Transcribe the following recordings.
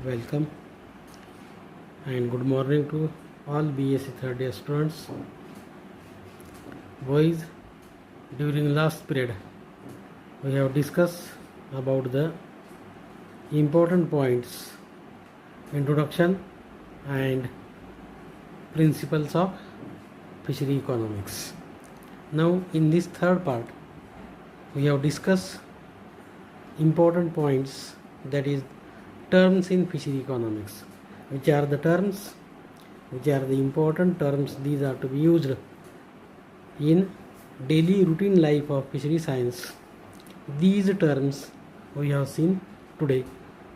Welcome and good morning to all BSc third year students. Boys, during last period we have discussed about the important points, introduction and principles of fishery economics. Now in this third part we have discussed important points, that is terms in fishery economics. Which are the terms? Which are the important terms? These are to be used in daily routine life of fishery science. These terms we have seen today.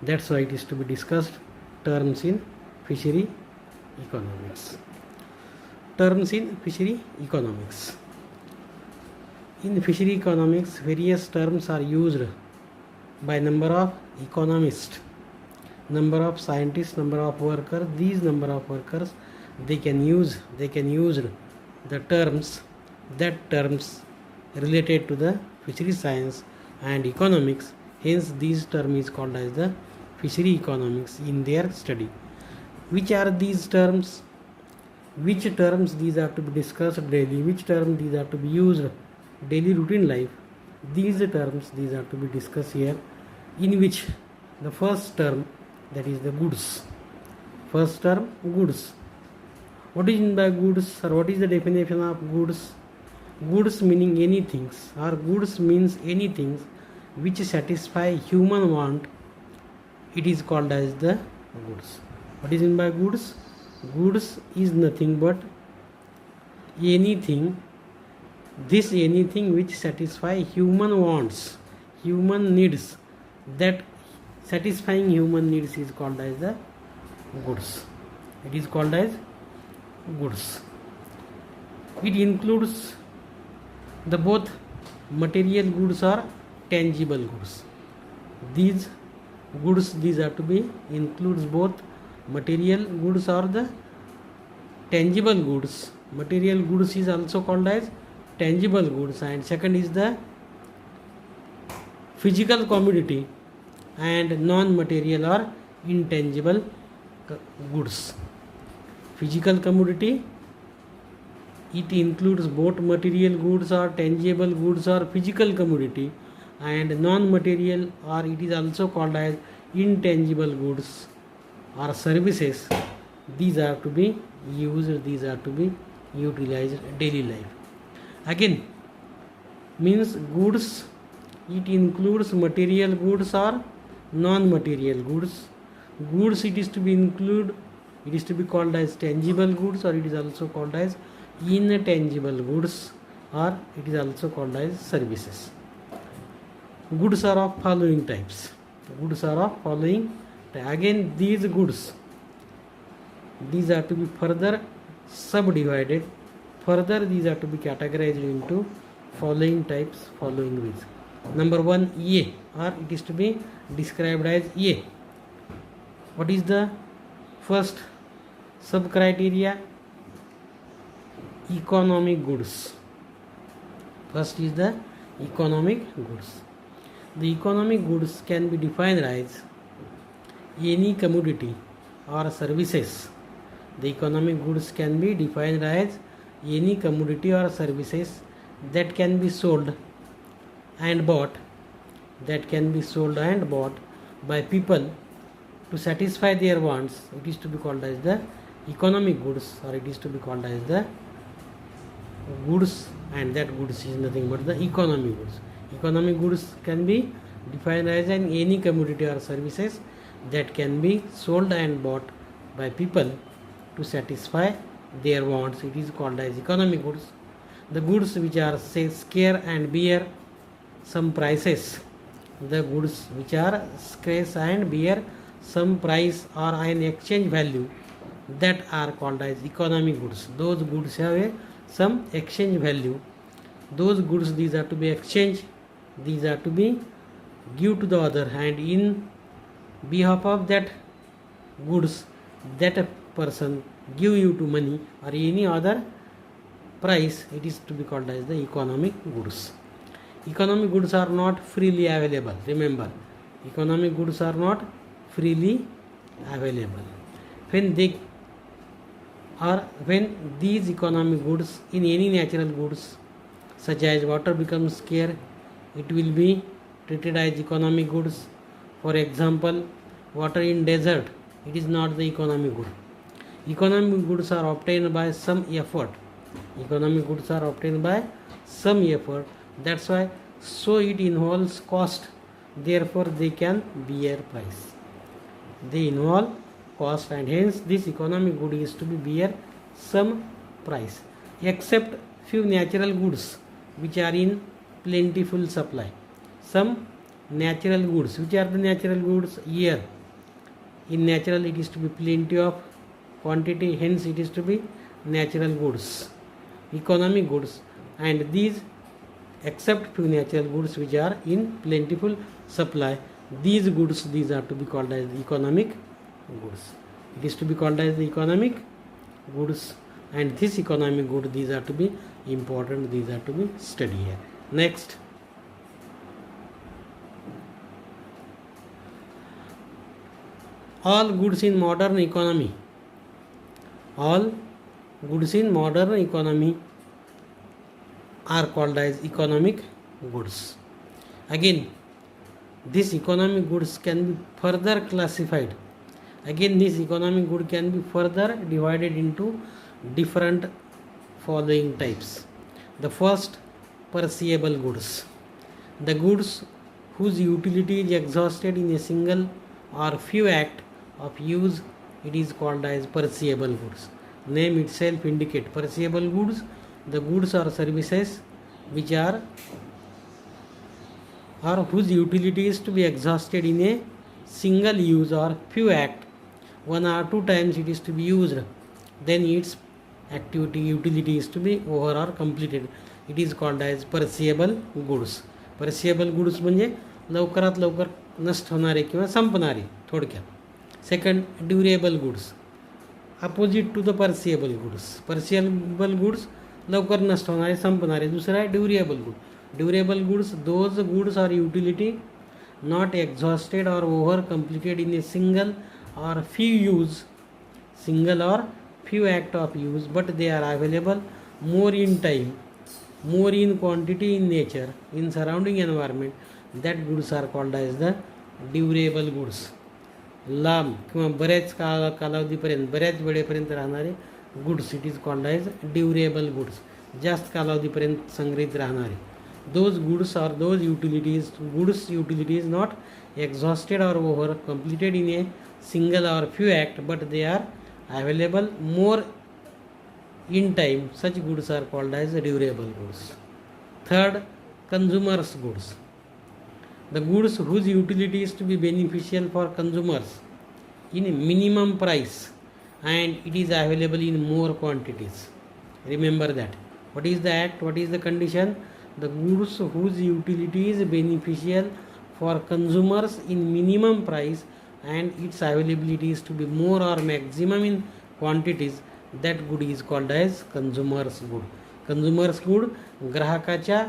That's why it is to be discussed. Terms in fishery economics. Terms in fishery economics. In fishery economics, various terms are used by number of economists, number of scientists, number of workers. These number of workers they can use the terms related to the fishery science and economics. Hence this term is called as the fishery economics in their study. Which are these terms? Which terms these are to be discussed daily? Which term these are to be used daily routine life? These terms these are to be discussed here, in which the first term, that is the goods. First term, goods. What is meant by goods, or what is the definition of goods? Goods meaning anything, or goods means anything which satisfy human want. It is called as the goods. What is meant by goods? Goods is nothing but anything. This anything which satisfy human wants, human needs. That satisfying human needs is called as the goods. It is called as goods. It includes the both material goods or tangible goods. These goods these are to be includes both material goods or the tangible goods. Material goods is also called as tangible goods, and second is the physical commodity and non-material or intangible goods. Physical commodity, it includes both material goods or tangible goods or physical commodity, and non-material, or it is also called as intangible goods or services. These are to be used, these are to be utilized daily life. Again, means goods, it includes material goods or non-material goods. Goods it is to be called as tangible goods, or it is also called as intangible goods, or it is also called as services. Goods are of following types. Goods are of following types. Again, these goods, these are to be further subdivided. Further, these are to be categorized into following types, following ways. Number one, A, or it is to be described as A. What is the first sub criteria? Economic goods. First is the economic goods. The economic goods can be defined as any commodity or services. The economic goods can be defined as any commodity or services that can be sold and bought, by people to satisfy their wants. It is to be called as the economic goods, or it is to be called as the goods, and that goods is nothing but the economic goods. Economic goods can be defined as any commodity or services that can be sold and bought by people to satisfy their wants. It is called as economic goods. The goods which are scarce and bear some prices, the goods which are scarce and bear some price or an exchange value, that are called as economic goods. Those goods have some exchange value. Those goods these are to be exchanged, these are to be give to the other, and in behalf of that goods, that person give you to money or any other price. It is to be called as the economic goods. Economic goods are not freely available. Remember, economic goods are not freely available. When they or when these economic goods in any natural goods such as water becomes scarce, it will be treated as economic goods. For example, water in desert, it is not the economic good. Economic goods are obtained by some effort. Economic goods are obtained by some effort. That's why so it involves cost. Therefore, they can bear price. They involve cost, and hence this economic good is to be bear some price. Except few natural goods which are in plentiful supply. Some natural goods. Which are the natural goods? Air. In natural it is to be plenty of quantity, hence it is to be natural goods, economic goods. And these, except few natural goods which are in plentiful supply, these goods, these are to be called as economic goods. It is to be called as the economic goods, and this economic good, these are to be important, these are to be studied here. Next, all goods in modern economy, all goods in modern economy are called as economic goods. Again, this economic goods can be further classified. Again, this economic good can be further divided into different following types. The first, perishable goods. The goods whose utility is exhausted in a single or few act of use, it is called as perishable goods. Name itself indicate perishable goods, the goods or services which are or whose utility is to be exhausted in a single use or few act, one or two times it is to be used, then its activity utility is to be over or completed. It is called as perishable goods. Perishable goods म्हणजे लवकरात लवकर नष्ट होणारे किंवा संपणारे थोडक्यात. Second, durable goods, opposite to the perishable goods. Perishable goods लवकर नष्ट होणारे संपणारे. दुसरा आहे durable good. Durable goods those goods are utility not exhausted or over completed in a single or few use, single or few act of use, but they are available more in time, more in quantity in nature, in surrounding environment. That goods are called as the durable goods. लांब किंवा बऱ्याच कालावधीपर्यंत बऱ्याच वेळेपर्यंत राहणारे goods, it is called as durable goods. जास्त कालावधीपर्यंत संग्रहित राहणारे. Those goods or those utilities, goods utilities not exhausted or over completed in a single or few act, but they are available more in time. Such goods are called as durable goods. Third, consumers goods. The goods whose utility is to be beneficial for consumers in minimum price and it is available in more quantities. Remember that. What is the act? What is the condition? The goods whose utility is beneficial for consumers in minimum price and its availability is to be more or maximum in quantities, that good is called as consumers good. Consumers good ग्राहकाच्या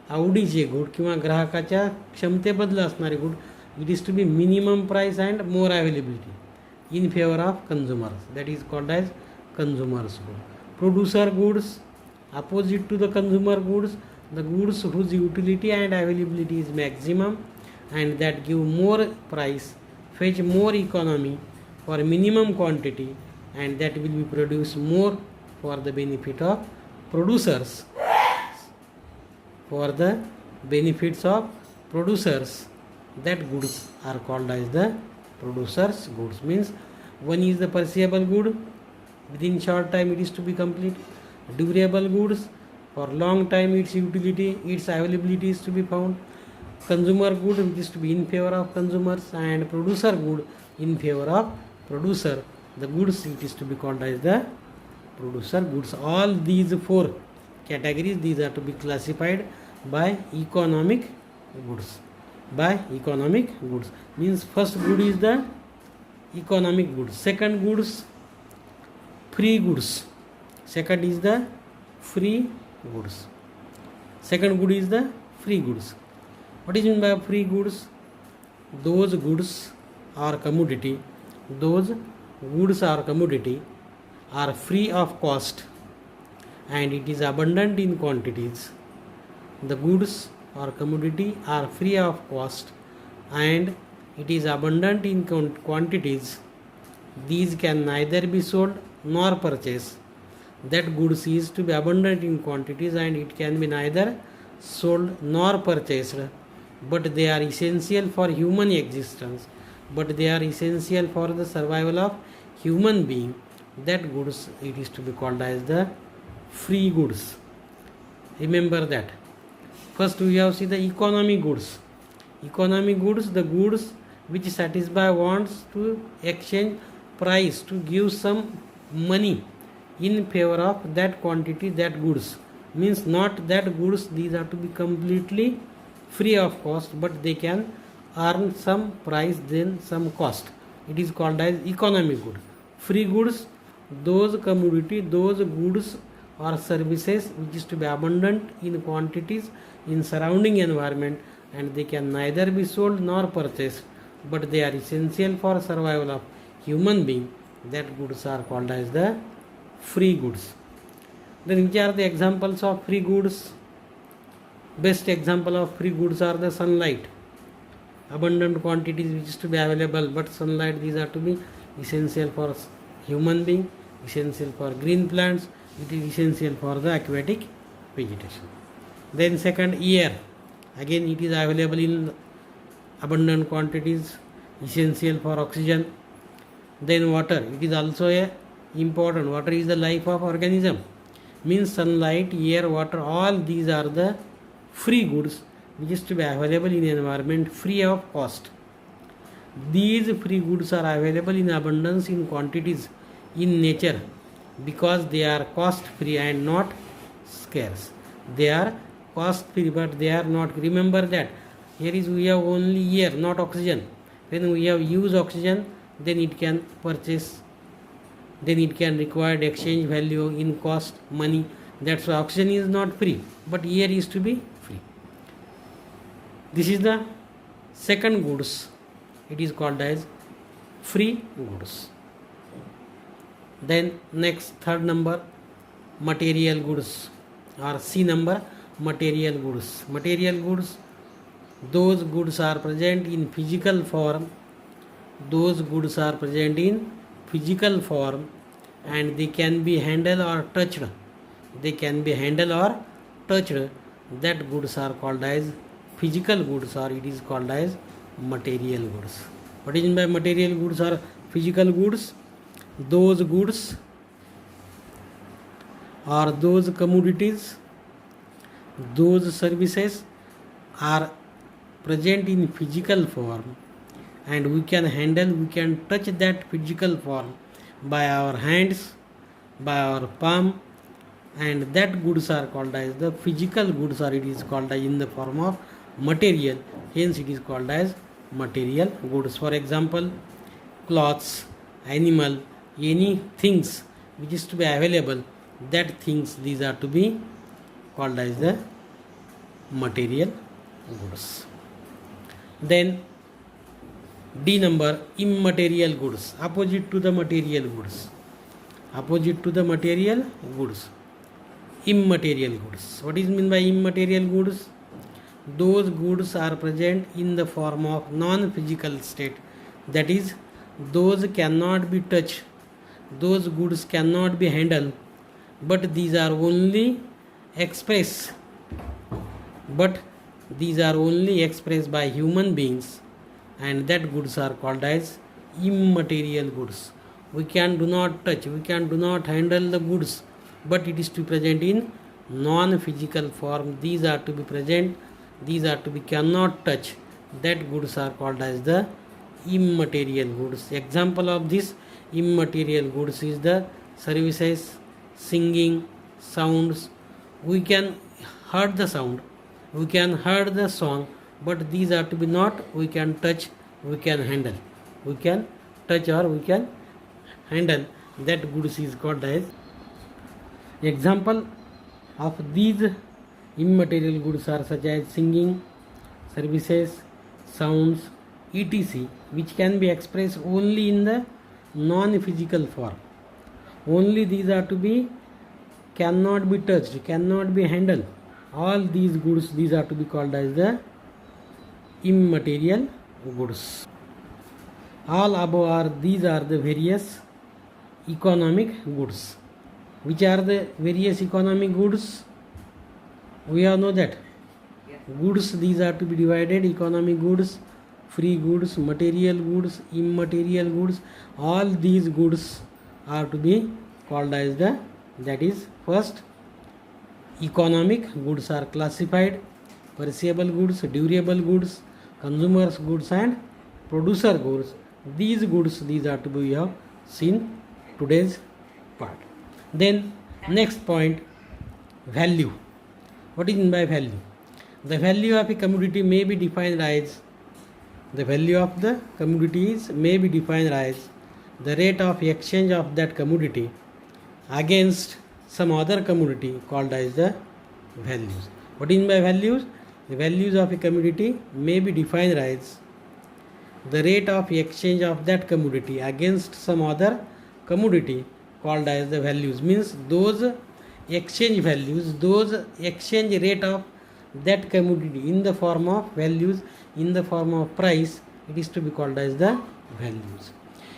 आवडीचे good किंवा ग्राहकाच्या क्षमतेबद्दल असणारे good. It is to be minimum price and more availability in favour of consumers. That is called as consumers good. Producer goods opposite to the consumer goods, the goods whose utility and availability is maximum and that give more price, fetch more economy for minimum quantity, and that will be produced more for the benefit of producers. For the benefits of producers, that goods are called as the producers goods. Means one is the perishable good, within short time it is to be complete. Durable goods, for long time its utility, its availability is to be found. Consumer good, which is to be in favor of consumers, and producer good in favor of producer. The goods, it is to be called as the producer goods. All these four categories, these are to be classified by economic goods. By economic goods means first good is the economic goods. Second goods, free goods. Second is the free goods. Second good is the free goods. What is meant by free goods? Those goods or commodity those goods or commodity are free of cost and it is abundant in quantities. The goods or commodity are free of cost and it is abundant in quantities. These can neither be sold nor purchased. That goods is to be abundant in quantities and it can be neither sold nor purchased, but they are essential for human existence, but they are essential for the survival of human being. That goods, it is to be called as the free goods. Remember that. First we have seen the economic goods. Economic goods, the goods which satisfy wants to exchange price, to give some money in favor of that quantity, that goods. Means not that goods, these are to be completely free of cost, but they can earn some price, then some cost. It is called as economic good. Free goods, those commodity, those goods or services which is to be abundant in quantities in surrounding environment and they can neither be sold nor purchased, but they are essential for survival of human being. That goods are called as the free goods. Then which are the examples of free goods? Best example of free goods are the sunlight. Abundant quantities which is to be available, but sunlight, these are to be essential for human being, essential for green plants, it is essential for the aquatic vegetation. Then second, air. Again it is available in abundant quantities, essential for oxygen. Then water, it is also a important. Water is the life of organism. Means sunlight, air, water, all these are the free goods which is to be available in environment free of cost. These free goods are available in abundance in quantities in nature because they are cost free and not scarce. They are cost free but they are not. Remember that here is we have only air, not oxygen. When we have used oxygen, then it can purchase, then it can require exchange value in cost, money. That's why oxygen is not free, but air is to be free. This is the second goods. It is called as free goods. Then next, third number, material goods, or C number, material goods. Material goods, those goods are present in physical form. Those goods are present in physical form and they can be handled or touched. They can be handled or touched. That goods are called as physical goods, or it is called as material goods. What is meant by material goods or physical goods? Those goods or those commodities, those services are present in physical form and we can handle, we can touch that physical form by our hands, by our palm, and that goods are called as the physical goods, or it is called as in the form of material. Hence it is called as material goods. For example, clothes, animal, any things which is to be available, that things, these are to be called as the material goods. Then D number, immaterial goods, opposite to the material goods. Opposite to the material goods, immaterial goods. What is meant by immaterial goods? Those goods are present in the form of non-physical state. That is, those cannot be touched, those goods cannot be handled, but these are only expressed. But these are only expressed by human beings, and that goods are called as immaterial goods. We can do not touch, we can do not handle the goods, but it is to be present in non-physical form. These are to be present, these are to be cannot touch. That goods are called as the immaterial goods. Example of this immaterial goods is the services, singing, sounds. We can hear the sound, we can hear the song, but these are to be not, we can touch, we can handle. We can touch or we can handle. That goods is called as. Example of these immaterial goods are such as singing, services, sounds, etc., which can be expressed only in the non-physical form. Only these are to be, cannot be touched, cannot be handled. All these goods, these are to be called as the immaterial goods. All above are, these are the various economic goods. Which are the various economic goods? We all know that. Goods, these are to be divided: economic goods, free goods, material goods, immaterial goods. All these goods are to be called as the, that is, first, economic goods are classified: perishable goods, durable goods, consumers goods, and producer goods. These goods, these are to be, we have seen today's part. Then next point, value. What is meant by value? The value of a commodity may be defined as, the value of the commodities may be defined as the rate of exchange of that commodity against some other commodity, called as the values. What is meant by values? The values of a commodity may be defined as the rate of exchange of that commodity against some other commodity, called as the values. Means those exchange values, those exchange rate of that commodity in the form of values, in the form of price, it is to be called as the values.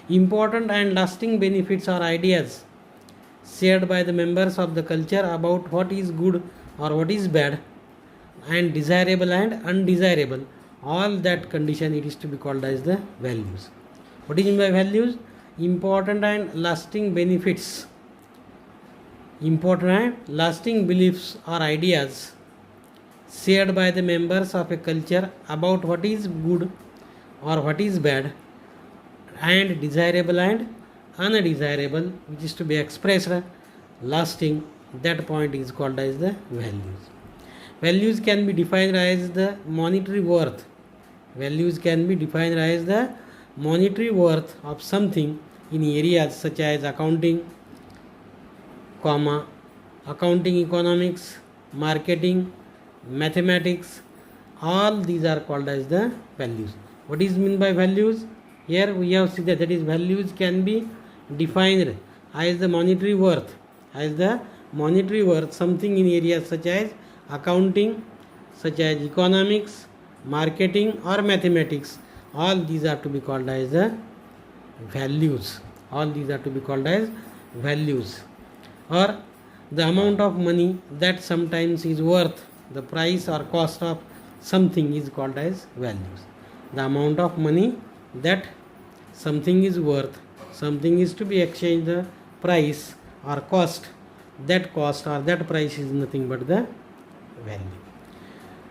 Important and lasting benefits or ideas shared by the members of the culture about what is good or what is bad, and desirable and undesirable, all that condition, it is to be called as the values. What is meant by values? Important and lasting benefits, important and lasting beliefs or ideas shared by the members of a culture about what is good or what is bad, and desirable and undesirable, which is to be expressed lasting, that point is called as the values. Values can be defined as the monetary worth. Values can be defined as the monetary worth of something in areas such as accounting, accounting economics, marketing, mathematics. All these are called as the values. What is meant by values? Here we have seen that is, values can be defined as the monetary worth, as the monetary worth something in areas such as accounting, such as economics, marketing, or mathematics. All these are to be called as the values. All these are to be called as values. Or the amount of money that sometimes is worth the price or cost of something is called as values. The amount of money that something is worth, something is to be exchanged, the price or cost, that cost or that price is nothing but the value.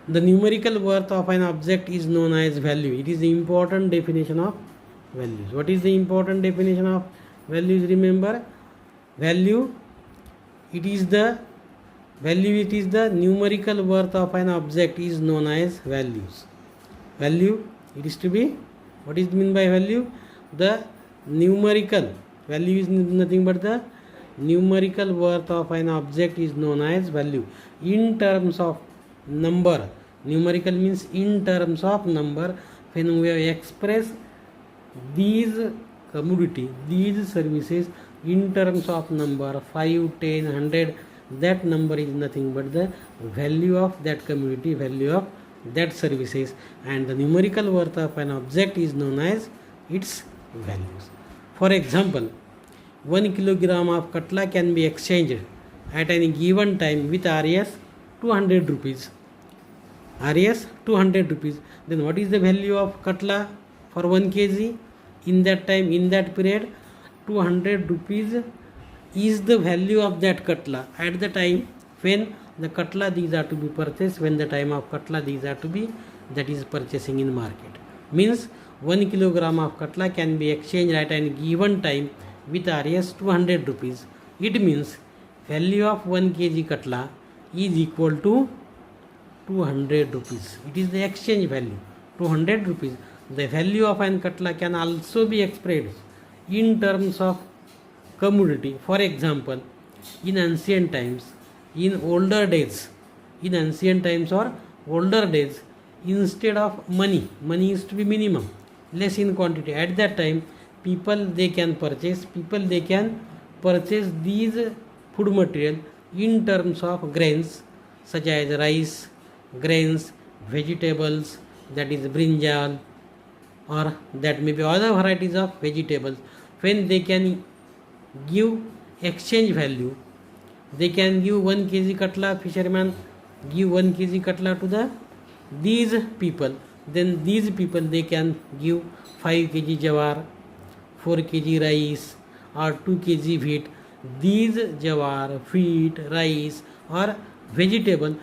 The numerical worth of an object is known as value. It is the important definition of values. What is the important definition of values? Remember, value, it is the value, it is the numerical worth of an object is known as values. Value, it is to be, what is meant by value? The numerical value is nothing but the numerical worth of an object is known as value. In terms of number, numerical means in terms of number. When we have expressed these commodity, these services in terms of number, 5, 10, 100, that number is nothing but the value of that commodity, value of that services, and the numerical worth of an object is known as its values. For example, 1 kilogram of katla can be exchanged at any given time with RS 200 rupees. RS 200 rupees. Then what is the value of katla for 1 kg? In that time, in that period, 200 rupees is the value of that katla at the time when the katla these are to be purchased, when the time of katla these are to be, that is purchasing in market. Means 1 kilogram of katla can be exchanged at any given time with RS 200 rupees. It means value of 1 kg katla is equal to 200 rupees. It is the exchange value, 200 rupees. The value of an katla can also be expressed in terms of commodity. For example, in ancient times, in older days, in ancient times or older days, instead of money, money is to be minimum. less in quantity. At that time, people they can purchase these food material in terms of grains such as rice, grains, vegetables, that is brinjal, or that may be other varieties of vegetables. When they can give exchange value, they can give 1 kg katla, fisherman give 1 kg katla to these people, then these people they can give 5 kg jawar, 4 kg rice, or 2 kg wheat. These jawar, wheat, rice or vegetable,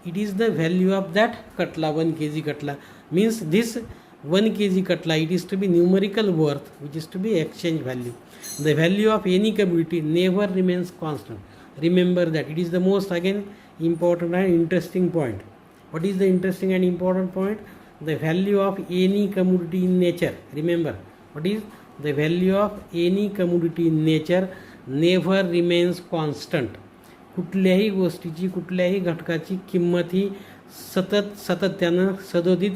it is the value of that katla, 1 kg katla. Means this 1 kg katla, it is to be numerical worth, which is to be exchange value. The value of any commodity never remains constant. Remember that. It is the most again important and interesting point. What is the interesting and important point? The value of any commodity in nature. Remember, what is the value of any commodity in nature never remains constant. कुठल्याही गोष्टीची, कुठल्याही घटकाची किंमत ही सातत्यानं सदोदित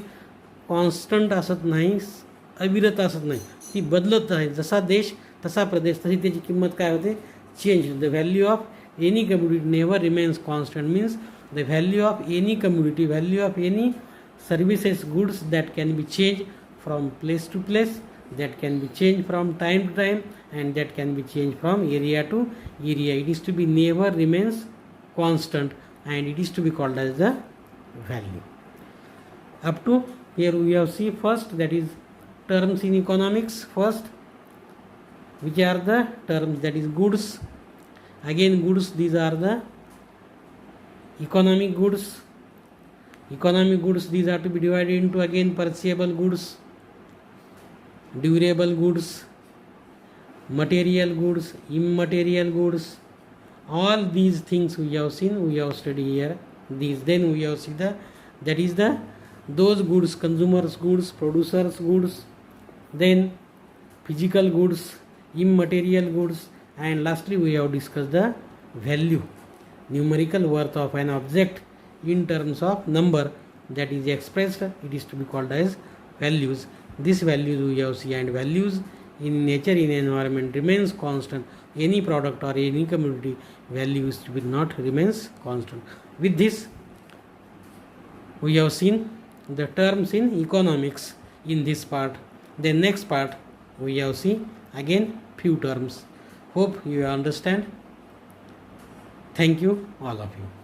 constant असत नाही, अविरत असत नाही, ती बदलत आहे. जसा देश तसा प्रदेश, तशी त्याची किंमत काय होते, change. The value of any community never remains constant. Means the value of any community, value of any services, goods that can be changed from place to place, that can be changed from time to time, and that can be changed from area to area. It is to be never remains constant, and it is to be called as the value. Up to here we have seen first, that is terms in economics. First, which are the terms, that is goods. Again goods, these are the economic goods. Economic goods, these are to be divided into again purchasable goods, durable goods, material goods, immaterial goods. All these things we have seen, we have studied here. These, then we have seen that is those goods, consumers goods, producers goods, then physical goods, immaterial goods, and lastly we have discussed the value, numerical worth of an object in terms of number that is expressed. It is to be called as values. This values we have seen, and values in nature, in environment remains constant. Any product or any commodity values will not remains constant. With this we have seen the terms in economics in this part. The next part we have seen again few terms. Hope you understand. Thank you all of you.